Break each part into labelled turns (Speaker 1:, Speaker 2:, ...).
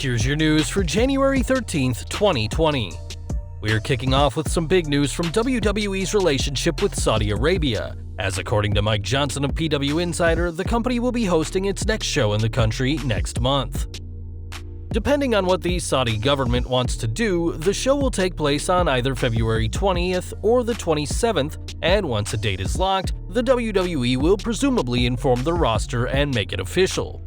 Speaker 1: here's your news for January 13th, 2020. We're kicking off with some big news from WWE's relationship with Saudi Arabia, as according to Mike Johnson of PW Insider, the company will be hosting its next show in the country next month. Depending on what the Saudi government wants to do, the show will take place on either February 20th or the 27th, and once a date is locked, the WWE will presumably inform the roster and make it official.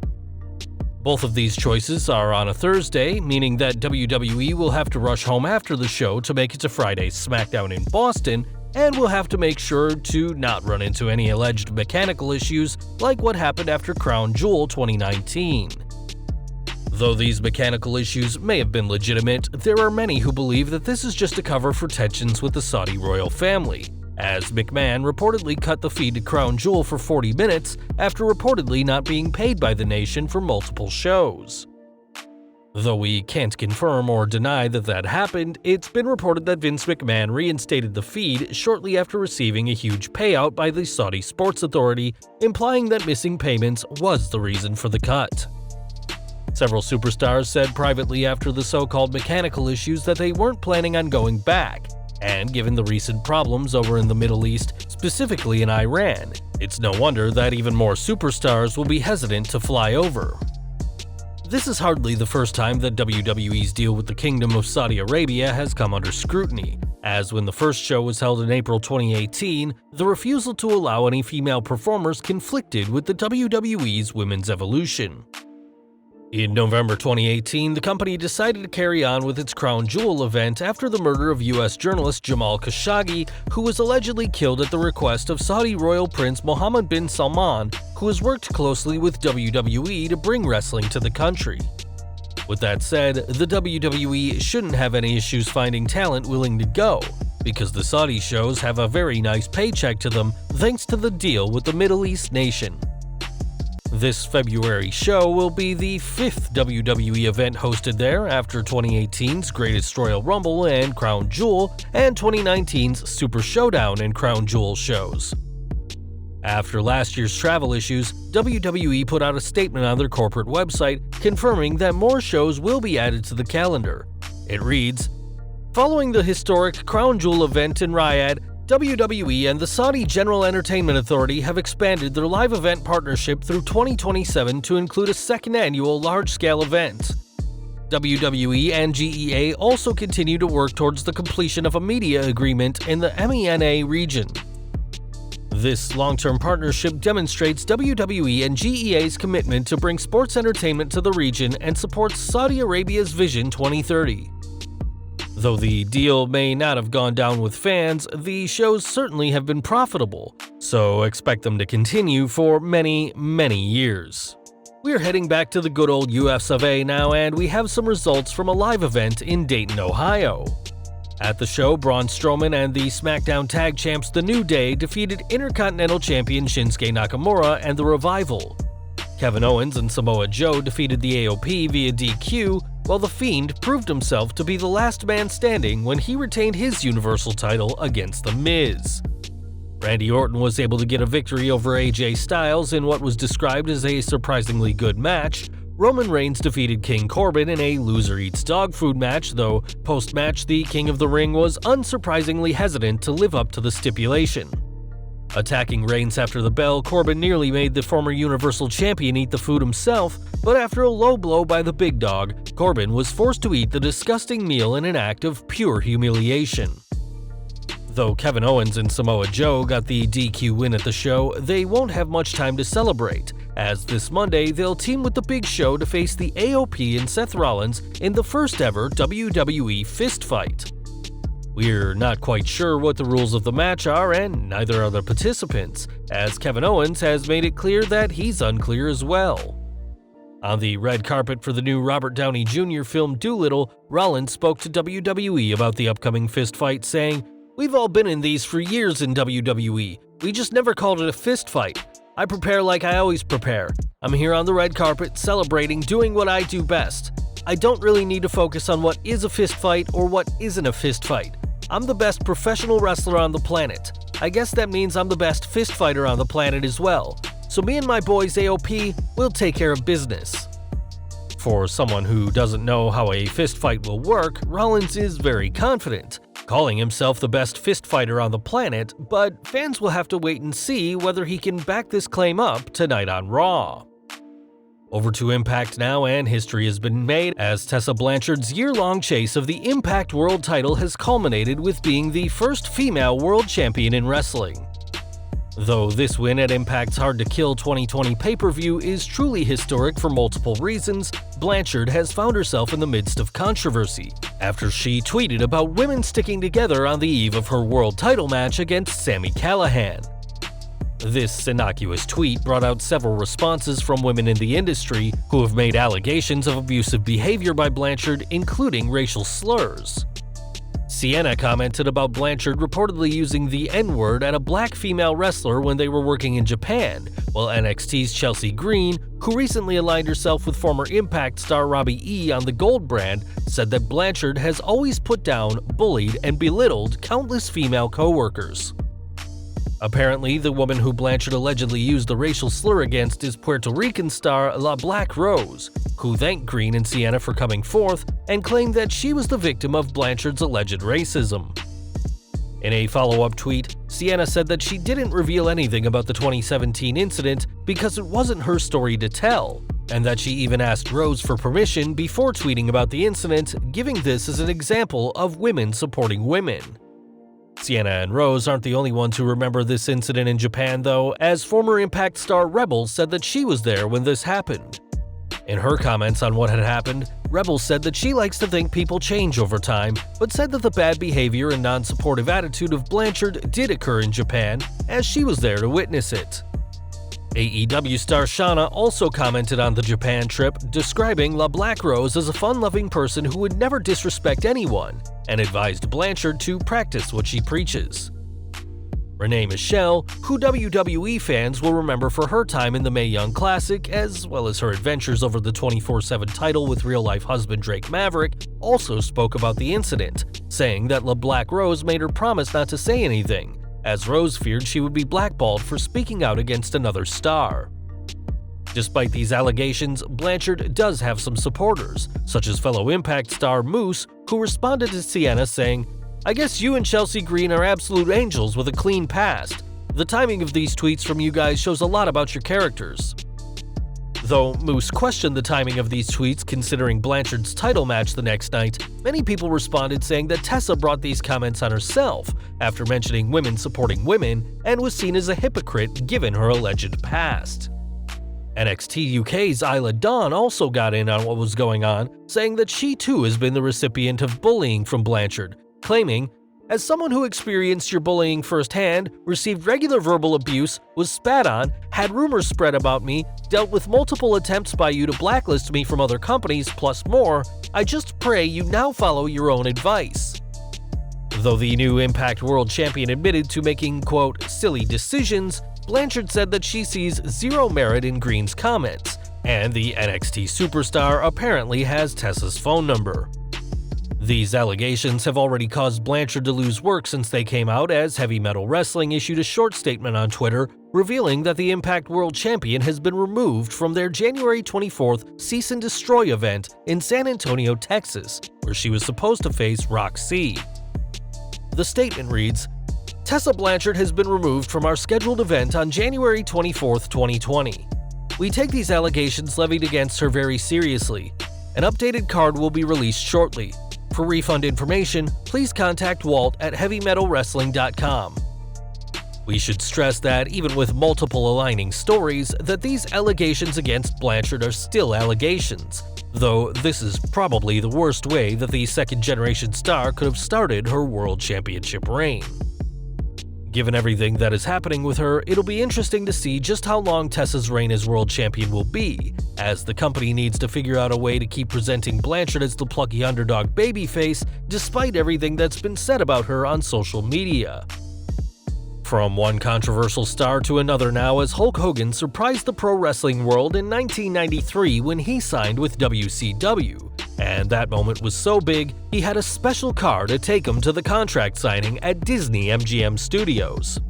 Speaker 1: Both of these choices are on a Thursday, meaning that WWE will have to rush home after the show to make it to Friday's SmackDown in Boston, and will have to make sure to not run into any alleged mechanical issues like what happened after Crown Jewel 2019. Though these mechanical issues may have been legitimate, there are many who believe that this is just a cover for tensions with the Saudi royal family, as McMahon reportedly cut the feed to Crown Jewel for 40 minutes after reportedly not being paid by the nation for multiple shows. Though we can't confirm or deny that that happened, it's been reported that Vince McMahon reinstated the feed shortly after receiving a huge payout by the Saudi Sports Authority, implying that missing payments was the reason for the cut. Several superstars said privately after the so-called mechanical issues that they weren't planning on going back, and given the recent problems over in the Middle East, specifically in Iran, it's no wonder that even more superstars will be hesitant to fly over. This is hardly the first time that WWE's deal with the Kingdom of Saudi Arabia has come under scrutiny, as when the first show was held in April 2018, the refusal to allow any female performers conflicted with the WWE's Women's Evolution. In November 2018, the company decided to carry on with its Crown Jewel event after the murder of U.S. journalist Jamal Khashoggi, who was allegedly killed at the request of Saudi royal prince Mohammed bin Salman, who has worked closely with WWE to bring wrestling to the country. With that said, the WWE shouldn't have any issues finding talent willing to go, because the Saudi shows have a very nice paycheck to them thanks to the deal with the Middle East nation. This February show will be the 5th WWE event hosted there after 2018's Greatest Royal Rumble and Crown Jewel and 2019's Super Showdown and Crown Jewel shows. After last year's travel issues, WWE put out a statement on their corporate website confirming that more shows will be added to the calendar. It reads, "Following the historic Crown Jewel event in Riyadh, WWE and the Saudi General Entertainment Authority have expanded their live event partnership through 2027 to include a second annual large-scale event. WWE and GEA also continue to work towards the completion of a media agreement in the MENA region. This long-term partnership demonstrates WWE and GEA's commitment to bring sports entertainment to the region and supports Saudi Arabia's Vision 2030. Though the deal may not have gone down with fans, the shows certainly have been profitable, so expect them to continue for many, many years." We're heading back to the good old US of A now, and we have some results from a live event in Dayton, Ohio. At the show, Braun Strowman and the SmackDown Tag Champs The New Day defeated Intercontinental Champion Shinsuke Nakamura and The Revival. Kevin Owens and Samoa Joe defeated the AOP via DQ, while The Fiend proved himself to be the last man standing when he retained his Universal title against The Miz. Randy Orton was able to get a victory over AJ Styles in what was described as a surprisingly good match. Roman Reigns defeated King Corbin in a loser eats dog food match, though post-match the King of the Ring was unsurprisingly hesitant to live up to the stipulation. Attacking Reigns after the bell, Corbin nearly made the former Universal Champion eat the food himself, but after a low blow by the big dog, Corbin was forced to eat the disgusting meal in an act of pure humiliation. Though Kevin Owens and Samoa Joe got the DQ win at the show, they won't have much time to celebrate, as this Monday they'll team with the Big Show to face the AOP and Seth Rollins in the first ever WWE fist fight. We're not quite sure what the rules of the match are, and neither are the participants, as Kevin Owens has made it clear that he's unclear as well. On the red carpet for the new Robert Downey Jr. film Dolittle, Rollins spoke to WWE about the upcoming fist fight, saying, "We've all been in these for years in WWE. We just never called it a fist fight. I prepare like I always prepare. I'm here on the red carpet, celebrating, doing what I do best. I don't really need to focus on what is a fist fight or what isn't a fist fight. I'm the best professional wrestler on the planet. I guess that means I'm the best fist fighter on the planet as well. So me and my boys AOP will take care of business." For someone who doesn't know how a fist fight will work, Rollins is very confident, calling himself the best fist fighter on the planet, but fans will have to wait and see whether he can back this claim up tonight on Raw. Over to Impact now, and history has been made as Tessa Blanchard's year-long chase of the Impact World title has culminated with being the first female world champion in wrestling. Though this win at Impact's Hard to Kill 2020 pay-per-view is truly historic for multiple reasons, Blanchard has found herself in the midst of controversy after she tweeted about women sticking together on the eve of her world title match against Sami Callihan. This innocuous tweet brought out several responses from women in the industry who have made allegations of abusive behavior by Blanchard, including racial slurs. Sienna commented about Blanchard reportedly using the N-word at a black female wrestler when they were working in Japan, while NXT's Chelsea Green, who recently aligned herself with former Impact star Robbie E on the Gold brand, said that Blanchard has always put down, bullied, and belittled countless female coworkers. Apparently, the woman who Blanchard allegedly used the racial slur against is Puerto Rican star La Black Rose, who thanked Green and Sienna for coming forth and claimed that she was the victim of Blanchard's alleged racism. In a follow-up tweet, Sienna said that she didn't reveal anything about the 2017 incident because it wasn't her story to tell, and that she even asked Rose for permission before tweeting about the incident, giving this as an example of women supporting women. Sienna and Rose aren't the only ones who remember this incident in Japan though, as former Impact star Rebel said that she was there when this happened. In her comments on what had happened, Rebel said that she likes to think people change over time, but said that the bad behavior and non-supportive attitude of Blanchard did occur in Japan, as she was there to witness it. AEW star Shauna also commented on the Japan trip, describing La Black Rose as a fun-loving person who would never disrespect anyone, and advised Blanchard to practice what she preaches. Renee Michelle, who WWE fans will remember for her time in the Mae Young Classic, as well as her adventures over the 24/7 title with real-life husband Drake Maverick, also spoke about the incident, saying that La Black Rose made her promise not to say anything, as Rose feared she would be blackballed for speaking out against another star. Despite these allegations, Blanchard does have some supporters, such as fellow Impact star Moose, who responded to Sienna saying, "I guess you and Chelsea Green are absolute angels with a clean past. The timing of these tweets from you guys shows a lot about your characters." Though Moose questioned the timing of these tweets considering Blanchard's title match the next night, many people responded saying that Tessa brought these comments on herself after mentioning women supporting women and was seen as a hypocrite given her alleged past. NXT UK's Isla Dawn also got in on what was going on, saying that she too has been the recipient of bullying from Blanchard, claiming, "As someone who experienced your bullying firsthand, received regular verbal abuse, was spat on, had rumors spread about me, dealt with multiple attempts by you to blacklist me from other companies, plus more, I just pray you now follow your own advice." Though the new Impact World Champion admitted to making, quote, "silly decisions," Blanchard said that she sees zero merit in Green's comments, and the NXT superstar apparently has Tessa's phone number. These allegations have already caused Blanchard to lose work since they came out, as Heavy Metal Wrestling issued a short statement on Twitter revealing that the Impact World Champion has been removed from their January 24th Cease and Destroy event in San Antonio, Texas, where she was supposed to face Roxy. The statement reads, "Tessa Blanchard has been removed from our scheduled event on January 24th, 2020. We take these allegations levied against her very seriously. An updated card will be released shortly. For refund information, please contact Walt at heavymetalwrestling.com. We should stress that even with multiple aligning stories, that these allegations against Blanchard are still allegations, though this is probably the worst way that the second-generation star could have started her World Championship reign. Given everything that is happening with her, it'll be interesting to see just how long Tessa's reign as World Champion will be, as the company needs to figure out a way to keep presenting Blanchard as the plucky underdog babyface despite everything that's been said about her on social media. From one controversial star to another now, as Hulk Hogan surprised the pro wrestling world in 1993 when he signed with WCW, and that moment was so big he had a special car to take him to the contract signing at Disney MGM Studios.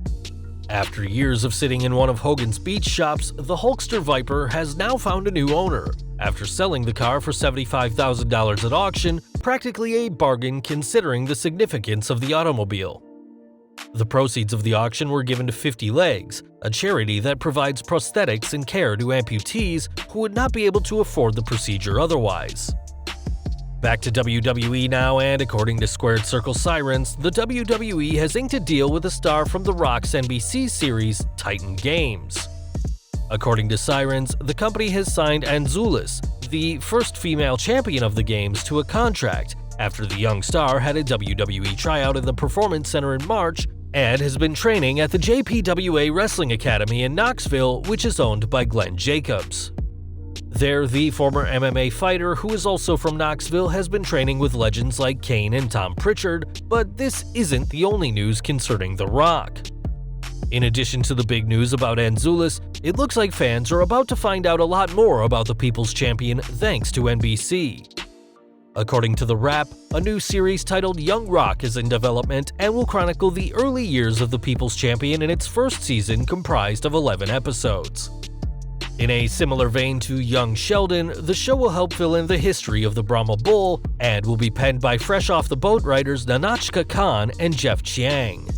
Speaker 1: After years of sitting in one of Hogan's beach shops, the Hulkster Viper has now found a new owner, after selling the car for $75,000 at auction, practically a bargain considering the significance of the automobile. The proceeds of the auction were given to 50 Legs, a charity that provides prosthetics and care to amputees who would not be able to afford the procedure otherwise. Back to WWE now, and according to Squared Circle Sirens, the WWE has inked a deal with a star from The Rock's NBC series Titan Games. According to Sirens, the company has signed Anzulis, the first female champion of the games, to a contract after the young star had a WWE tryout in the Performance Center in March and has been training at the JPWA Wrestling Academy in Knoxville, which is owned by Glenn Jacobs. There, the former MMA fighter, who is also from Knoxville, has been training with legends like Kane and Tom Pritchard, but this isn't the only news concerning The Rock. In addition to the big news about Anzulis, it looks like fans are about to find out a lot more about the People's Champion thanks to NBC. According to The Wrap, a new series titled Young Rock is in development and will chronicle the early years of the People's Champion in its first season, comprised of 11 episodes. In a similar vein to Young Sheldon, the show will help fill in the history of the Brahma Bull and will be penned by Fresh Off the Boat writers Nanachka Khan and Jeff Chiang.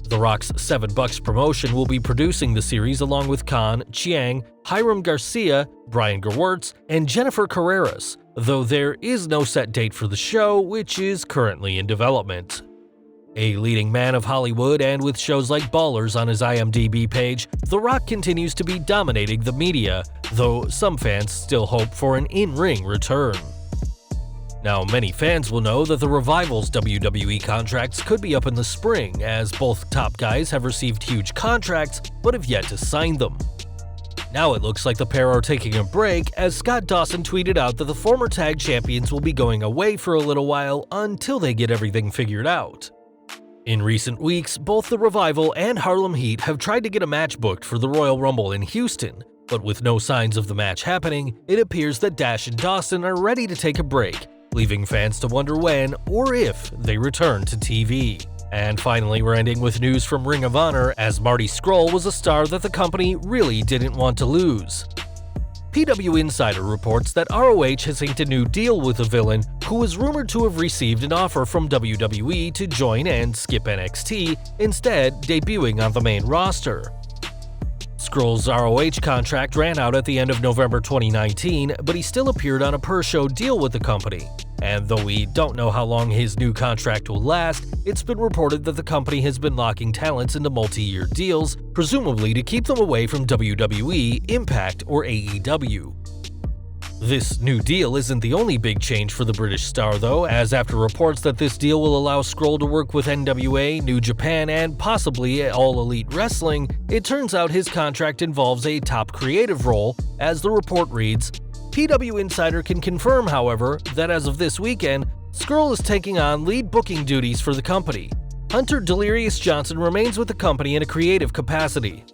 Speaker 1: The Rock's $7 promotion will be producing the series along with Khan, Chiang, Hiram Garcia, Brian Gewirtz, and Jennifer Carreras, though there is no set date for the show, which is currently in development. A leading man of Hollywood and with shows like Ballers on his IMDb page, The Rock continues to be dominating the media, though some fans still hope for an in-ring return. Now, many fans will know that the Revival's WWE contracts could be up in the spring, as both top guys have received huge contracts but have yet to sign them. Now it looks like the pair are taking a break, as Scott Dawson tweeted out that the former tag champions will be going away for a little while until they get everything figured out. In recent weeks, both the Revival and Harlem Heat have tried to get a match booked for the Royal Rumble in Houston, but with no signs of the match happening, it appears that Dash and Dawson are ready to take a break, leaving fans to wonder when or if they return to TV. And finally, we're ending with news from Ring of Honor, as Marty Scurll was a star that the company really didn't want to lose. PW Insider reports that ROH has inked a new deal with the villain, who was rumored to have received an offer from WWE to join and skip NXT, instead debuting on the main roster. Scurll's ROH contract ran out at the end of November 2019, but he still appeared on a per-show deal with the company. And though we don't know how long his new contract will last, it's been reported that the company has been locking talents into multi-year deals, presumably to keep them away from WWE, Impact, or AEW. This new deal isn't the only big change for the British star though, as after reports that this deal will allow Scurll to work with NWA, New Japan, and possibly All Elite Wrestling, it turns out his contract involves a top creative role, as the report reads. PW Insider can confirm, however, that as of this weekend, Scurll is taking on lead booking duties for the company. Hunter Delirious Johnson remains with the company in a creative capacity.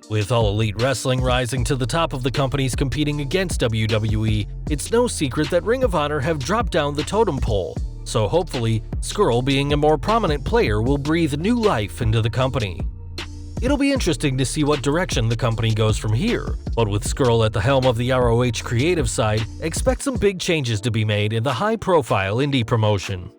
Speaker 1: With All Elite Wrestling rising to the top of the companies competing against WWE, it's no secret that Ring of Honor have dropped down the totem pole, so hopefully, Scurll being a more prominent player will breathe new life into the company. It'll be interesting to see what direction the company goes from here, but with Scurll at the helm of the ROH creative side, expect some big changes to be made in the high-profile indie promotion.